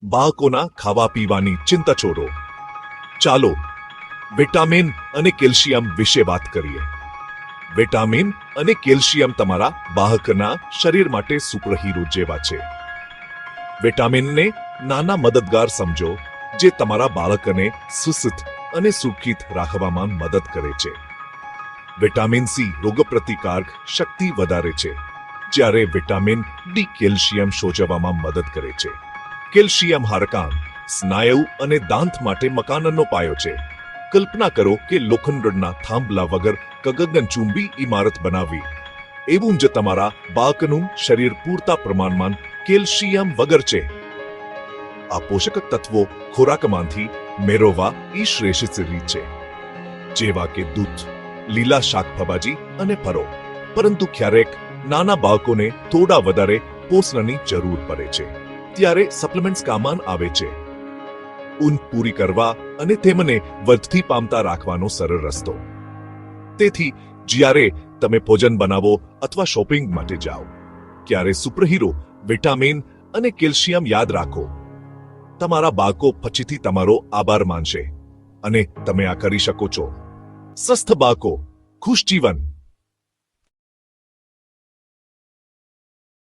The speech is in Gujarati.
બાળકોના ખાવા પીવાની ચિંતા છોડો. ચાલો વિટામિન અને કેલ્શિયમ વિશે વાત કરીએ. વિટામિન અને કેલ્શિયમ તમારા બાળકના શરીર માટે સુપરહીરો જેવા છે. વિટામિનને નાના મદદગાર સમજો જે તમારા બાળકને સુસ્થ અને સુરક્ષિત રાખવામાં મદદ કરે છે. વિટામિન સી રોગપ્રતિકારક શક્તિ વધારે છે, જ્યારે વિટામિન ડી કેલ્શિયમ શોષવામાં મદદ કરે છે. કેલ્શિયમ હાડકાં, સ્નાયુ અને દાંત માટે મકાનનો પાયો છે. કલ્પના કરો કે લોખંડના થાંભલા વગર ગગનચુંબી ઇમારત બનાવવી. એવું જ તમારા બાળકનું શરીર પૂરતા પ્રમાણમાં કેલ્શિયમ વગર છે. આ પોષક તત્વો ખોરાકમાંથી મેળવવા એ શ્રેષ્ઠ રીત છે, જેવા કે દૂધ, લીલા શાકભાજી અને ફળો. પરંતુ ક્યારેક નાના બાળકોને થોડા વધારે પોષણની જરૂર પડે છે, ત્યારે સપ્લિમેન્ટ્સ કામમાં આવે છે. ઊંઘ પૂરી કરવા અને તેમને વધતી પામતા રાખવાનો સરળ રસ્તો. તેથી જ્યારે તમે ભોજન બનાવો અથવા શોપિંગ માટે જાઓ, ત્યારે સુપરહીરો વિટામિન અને કેલ્શિયમ યાદ રાખો. તમારા બાળકો પછીથી તમારો આભાર માનશે અને તમે આ કરી શકો છો. સ્વસ્થ બાળકો, ખુશ જીવન.